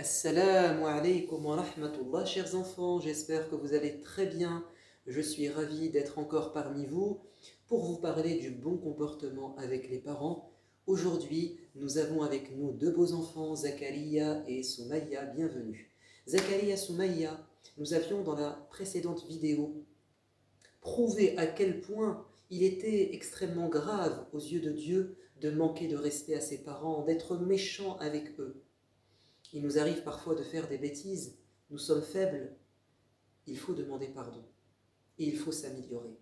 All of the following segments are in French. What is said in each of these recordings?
Assalamu alaikum wa rahmatullah, chers enfants, j'espère que vous allez très bien. Je suis ravi d'être encore parmi vous pour vous parler du bon comportement avec les parents. Aujourd'hui, nous avons avec nous deux beaux enfants, Zakaria et Soumaïa, bienvenue. Zakaria, Soumaïa, nous avions dans la précédente vidéo prouvé à quel point il était extrêmement grave aux yeux de Dieu de manquer de respect à ses parents, d'être méchant avec eux. Il nous arrive parfois de faire des bêtises, nous sommes faibles, il faut demander pardon et il faut s'améliorer.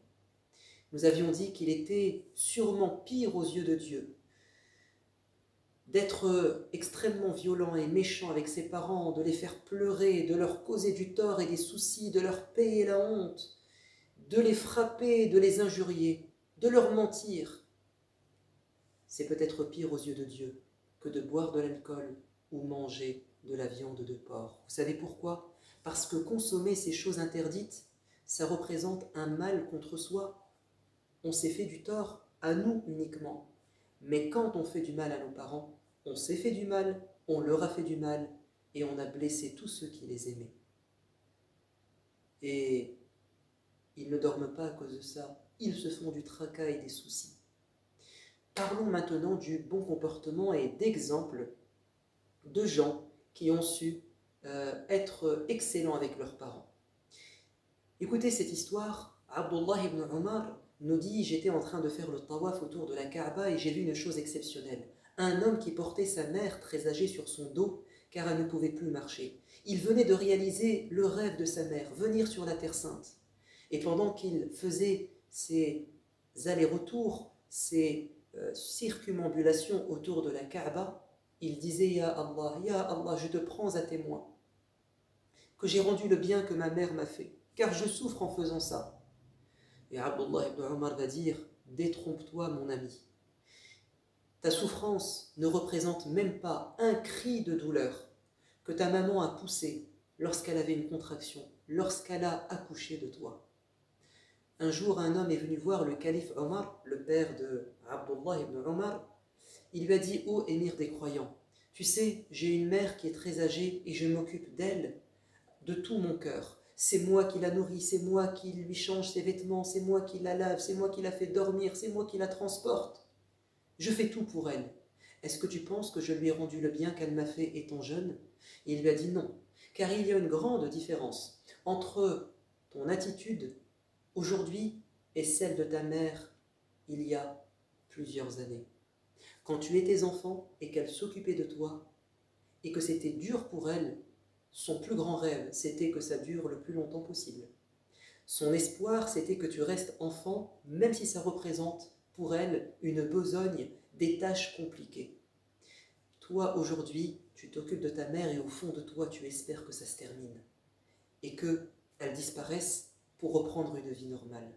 Nous avions dit qu'il était sûrement pire aux yeux de Dieu d'être extrêmement violent et méchant avec ses parents, de les faire pleurer, de leur causer du tort et des soucis, de leur payer la honte, de les frapper, de les injurier, de leur mentir. C'est peut-être pire aux yeux de Dieu que de boire de l'alcool ou manger de la viande de porc. Vous savez pourquoi? Parce que consommer ces choses interdites, ça représente un mal contre soi. On s'est fait du tort, à nous uniquement. Mais quand on fait du mal à nos parents, on s'est fait du mal, on leur a fait du mal, et on a blessé tous ceux qui les aimaient. Et ils ne dorment pas à cause de ça, ils se font du tracas et des soucis. Parlons maintenant du bon comportement et d'exemples de gens qui ont su être excellents avec leurs parents. Écoutez cette histoire. Abdullah ibn Omar nous dit: j'étais en train de faire le tawaf autour de la Kaaba et j'ai vu une chose exceptionnelle. Un homme qui portait sa mère très âgée sur son dos car elle ne pouvait plus marcher. Il venait de réaliser le rêve de sa mère, venir sur la Terre Sainte. Et pendant qu'il faisait ses allers-retours, ses circumambulations autour de la Kaaba, il disait: ya Allah, je te prends à témoin que j'ai rendu le bien que ma mère m'a fait, car je souffre en faisant ça. Et Abdullah ibn Omar va dire: détrompe-toi mon ami, ta souffrance ne représente même pas un cri de douleur que ta maman a poussé lorsqu'elle avait une contraction, lorsqu'elle a accouché de toi. Un jour, un homme est venu voir le calife Omar, le père de Abdullah ibn Omar. Il lui a dit: ô émir des croyants, tu sais, j'ai une mère qui est très âgée et je m'occupe d'elle de tout mon cœur. C'est moi qui la nourris, c'est moi qui lui change ses vêtements, c'est moi qui la lave, c'est moi qui la fais dormir, c'est moi qui la transporte. Je fais tout pour elle. Est-ce que tu penses que je lui ai rendu le bien qu'elle m'a fait étant jeune? Et il lui a dit: non, car il y a une grande différence entre ton attitude aujourd'hui et celle de ta mère il y a plusieurs années. Quand tu étais enfant et qu'elle s'occupait de toi et que c'était dur pour elle, son plus grand rêve, c'était que ça dure le plus longtemps possible. Son espoir, c'était que tu restes enfant, même si ça représente pour elle une besogne, des tâches compliquées. Toi, aujourd'hui, tu t'occupes de ta mère et au fond de toi, tu espères que ça se termine et qu'elle disparaisse pour reprendre une vie normale.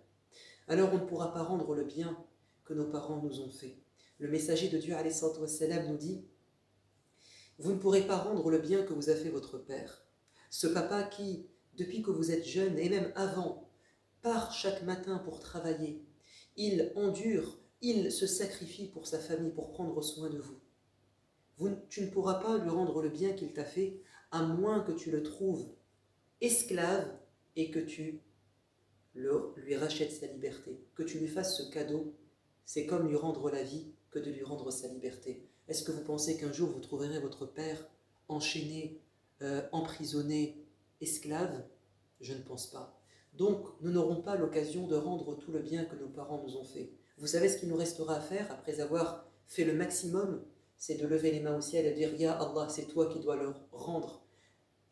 Alors on ne pourra pas rendre le bien que nos parents nous ont fait. Le messager de Dieu, alayhi salatu wassalam, nous dit: vous ne pourrez pas rendre le bien que vous a fait votre père. Ce papa qui, depuis que vous êtes jeune et même avant, part chaque matin pour travailler. Il endure, il se sacrifie pour sa famille, pour prendre soin de vous. Tu ne pourras pas lui rendre le bien qu'il t'a fait, à moins que tu le trouves esclave et que tu lui rachètes sa liberté, que tu lui fasses ce cadeau. C'est comme lui rendre la vie que de lui rendre sa liberté. Est-ce que vous pensez qu'un jour vous trouverez votre père enchaîné, emprisonné, esclave? Je ne pense pas. Donc, nous n'aurons pas l'occasion de rendre tout le bien que nos parents nous ont fait. Vous savez ce qu'il nous restera à faire après avoir fait le maximum? C'est de lever les mains au ciel et de dire: Ya Allah, c'est toi qui dois leur rendre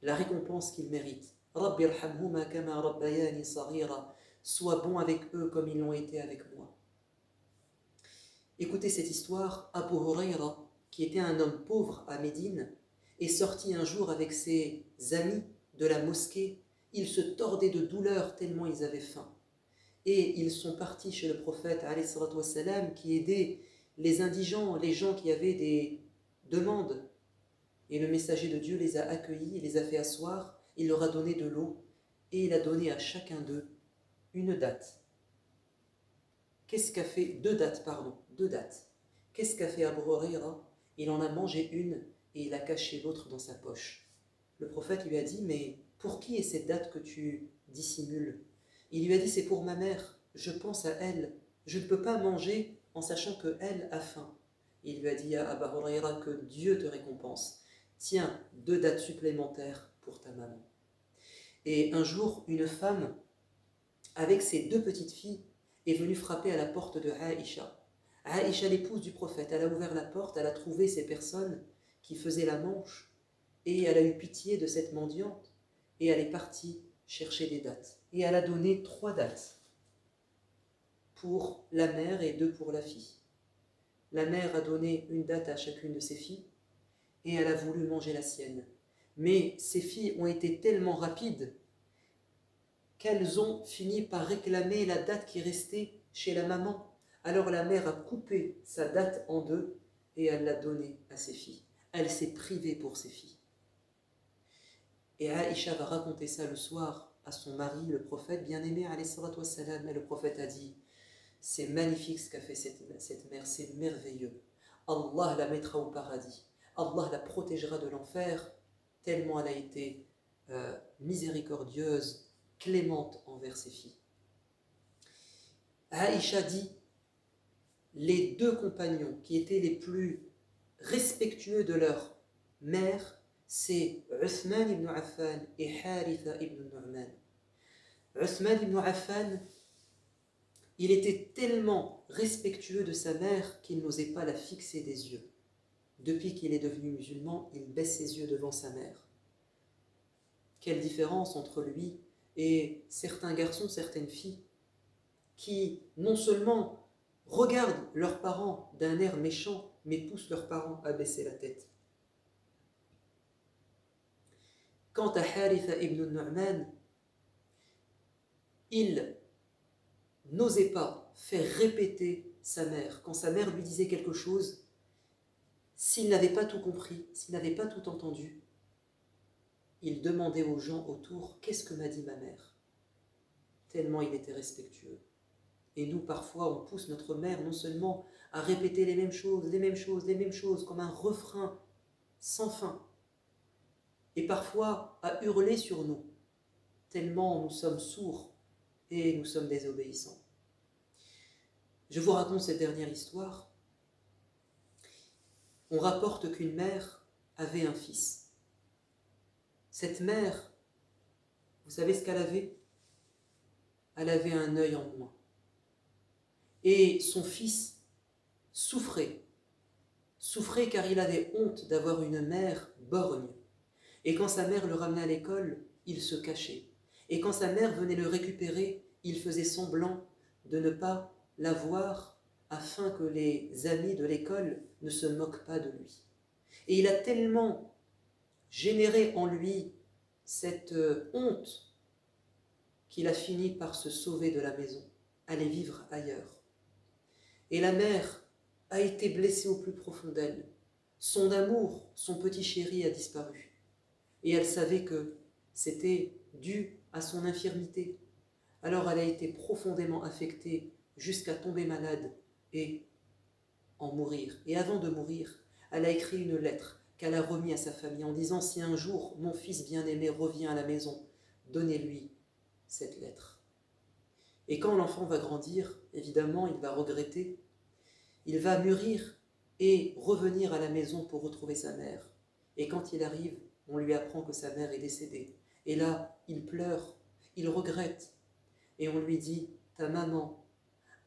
la récompense qu'ils méritent. Rabbi irhamhuma kama rabbayani saghira. Sois bon avec eux comme ils l'ont été avec moi. Écoutez cette histoire. Abu Huraira, qui était un homme pauvre à Médine, est sorti un jour avec ses amis de la mosquée. Ils se tordaient de douleur tellement ils avaient faim. Et ils sont partis chez le prophète alayhi salatu wassalam, qui aidait les indigents, les gens qui avaient des demandes. Et le messager de Dieu les a accueillis, il les a fait asseoir, il leur a donné de l'eau et il a donné à chacun d'eux une date. Qu'est-ce qu'a fait? Deux dates, pardon, deux dates. Qu'est-ce qu'a fait Abu Huraira? Il en a mangé une et il a caché l'autre dans sa poche. Le prophète lui a dit, mais pour qui est cette date que tu dissimules? Il lui a dit, c'est pour ma mère, je pense à elle, je ne peux pas manger en sachant qu'elle a faim. Il lui a dit à Aba Huraira, que Dieu te récompense. Tiens, 2 dates supplémentaires pour ta maman. Et un jour, une femme, avec ses 2 petites filles, est venue frapper à la porte de Aïcha. Aïcha, l'épouse du prophète, elle a ouvert la porte, elle a trouvé ces personnes qui faisaient la manche, et elle a eu pitié de cette mendiante, et elle est partie chercher des dates. Et elle a donné 3 dates pour la mère et 2 pour la fille. La mère a donné une date à chacune de ses filles, et elle a voulu manger la sienne. Mais ces filles ont été tellement rapides qu'elles ont fini par réclamer la date qui restait chez la maman. Alors la mère a coupé sa date en 2 et elle l'a donnée à ses filles. Elle s'est privée pour ses filles. Et Aïcha va raconter ça le soir à son mari, le prophète bien-aimé, alayhi salatu wassalam. Et le prophète a dit, c'est magnifique ce qu'a fait cette mère, c'est merveilleux. Allah la mettra au paradis. Allah la protégera de l'enfer, tellement elle a été miséricordieuse, clémente envers ses filles. Aïcha dit, les 2 compagnons qui étaient les plus respectueux de leur mère, c'est Uthman ibn Affan et Haritha ibn Nu'man. Uthman ibn Affan, il était tellement respectueux de sa mère qu'il n'osait pas la fixer des yeux. Depuis qu'il est devenu musulman, il baisse ses yeux devant sa mère. Quelle différence entre lui et certains garçons, certaines filles, qui non seulement regardent leurs parents d'un air méchant, mais poussent leurs parents à baisser la tête. Quant à Haritha ibn Nu'man, il n'osait pas faire répéter sa mère. Quand sa mère lui disait quelque chose, s'il n'avait pas tout compris, s'il n'avait pas tout entendu, il demandait aux gens autour, qu'est-ce que m'a dit ma mère? Tellement il était respectueux. Et nous, parfois, on pousse notre mère non seulement à répéter les mêmes choses, les mêmes choses, les mêmes choses, comme un refrain sans fin, et parfois à hurler sur nous, tellement nous sommes sourds et nous sommes désobéissants. Je vous raconte cette dernière histoire. On rapporte qu'une mère avait un fils. Cette mère, vous savez ce qu'elle avait? Elle avait un œil en moins. Et son fils souffrait car il avait honte d'avoir une mère borgne. Et quand sa mère le ramenait à l'école, il se cachait. Et quand sa mère venait le récupérer, il faisait semblant de ne pas la voir afin que les amis de l'école ne se moquent pas de lui. Et il a tellement généré en lui cette honte qu'il a fini par se sauver de la maison, aller vivre ailleurs. Et la mère a été blessée au plus profond d'elle. Son amour, son petit chéri a disparu. Et elle savait que c'était dû à son infirmité. Alors elle a été profondément affectée jusqu'à tomber malade et en mourir. Et avant de mourir, elle a écrit une lettre qu'elle a remise à sa famille en disant « Si un jour mon fils bien-aimé revient à la maison, donnez-lui cette lettre. » Et quand l'enfant va grandir, évidemment, il va regretter. Il va mûrir et revenir à la maison pour retrouver sa mère. Et quand il arrive, on lui apprend que sa mère est décédée. Et là, il pleure, il regrette. Et on lui dit, ta maman,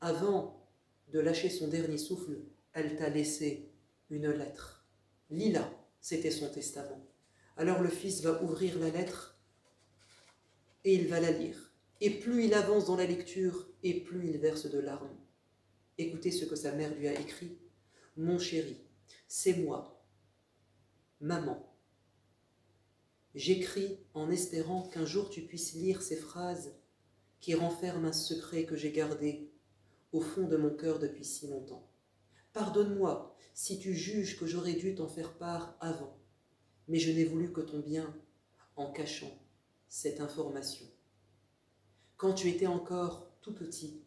avant de lâcher son dernier souffle, elle t'a laissé une lettre. Lis-la, c'était son testament. Alors le fils va ouvrir la lettre et il va la lire. Et plus il avance dans la lecture, et plus il verse de larmes. Écoutez ce que sa mère lui a écrit. Mon chéri, c'est moi, maman. J'écris en espérant qu'un jour tu puisses lire ces phrases qui renferment un secret que j'ai gardé au fond de mon cœur depuis si longtemps. Pardonne-moi si tu juges que j'aurais dû t'en faire part avant, mais je n'ai voulu que ton bien en cachant cette information. Quand tu étais encore tout petit,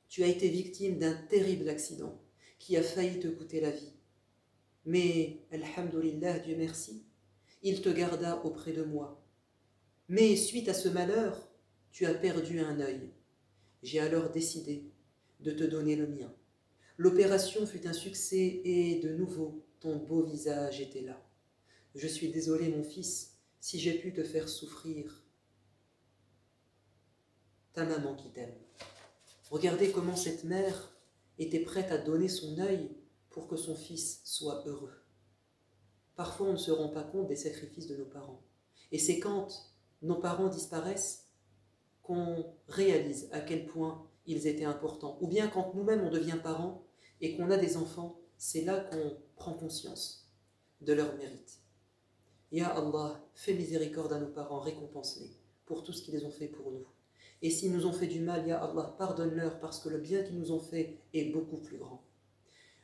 tu as été victime d'un terrible accident qui a failli te coûter la vie. Mais, alhamdoulilah, Dieu merci, il te garda auprès de moi. Mais suite à ce malheur, tu as perdu un œil. J'ai alors décidé de te donner le mien. L'opération fut un succès et de nouveau, ton beau visage était là. Je suis désolé, mon fils, si j'ai pu te faire souffrir. Ta maman qui t'aime. Regardez comment cette mère était prête à donner son œil pour que son fils soit heureux. Parfois, on ne se rend pas compte des sacrifices de nos parents. Et c'est quand nos parents disparaissent qu'on réalise à quel point ils étaient importants. Ou bien quand nous-mêmes on devient parents et qu'on a des enfants, c'est là qu'on prend conscience de leur mérite. Ya Allah, fais miséricorde à nos parents, récompense-les pour tout ce qu'ils ont fait pour nous. Et s'ils nous ont fait du mal, Ya Allah, pardonne-leur parce que le bien qu'ils nous ont fait est beaucoup plus grand.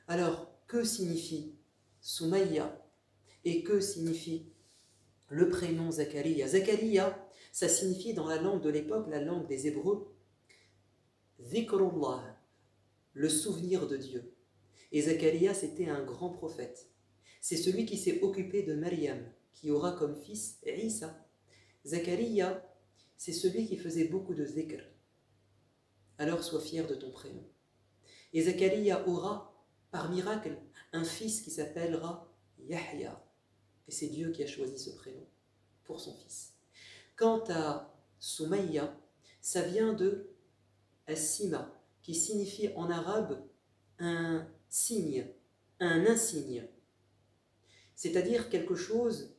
Alors, que signifie Soumaïa et que signifie le prénom Zakaria? Zakaria, ça signifie dans la langue de l'époque, la langue des Hébreux, Dhikrullah, le souvenir de Dieu. Et Zakaria, c'était un grand prophète. C'est celui qui s'est occupé de Maryam, qui aura comme fils Isa. Zakaria, c'est celui qui faisait beaucoup de zikr. Alors sois fier de ton prénom. Et Zakaria aura, par miracle, un fils qui s'appellera Yahya. Et c'est Dieu qui a choisi ce prénom pour son fils. Quant à Soumaïa, ça vient de As-Sima, qui signifie en arabe un signe, un insigne. C'est-à-dire quelque chose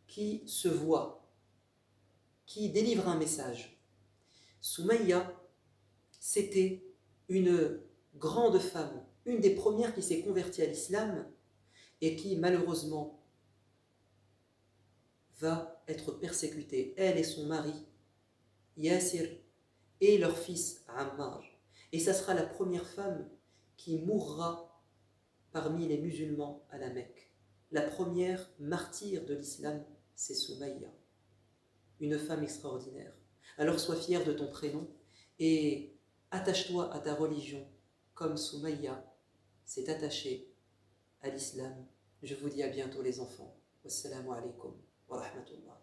qui se voit, qui délivre un message. Soumaïa, c'était une grande femme, une des premières qui s'est convertie à l'islam et qui malheureusement va être persécutée, elle et son mari, Yasir, et leur fils Ammar. Et ça sera la première femme qui mourra parmi les musulmans à la Mecque. La première martyre de l'islam, c'est Soumaïa, une femme extraordinaire. Alors sois fier de ton prénom et attache-toi à ta religion comme Soumaïa s'est attachée à l'islam. Je vous dis à bientôt les enfants. Wassalamu alaikum wa rahmatullah.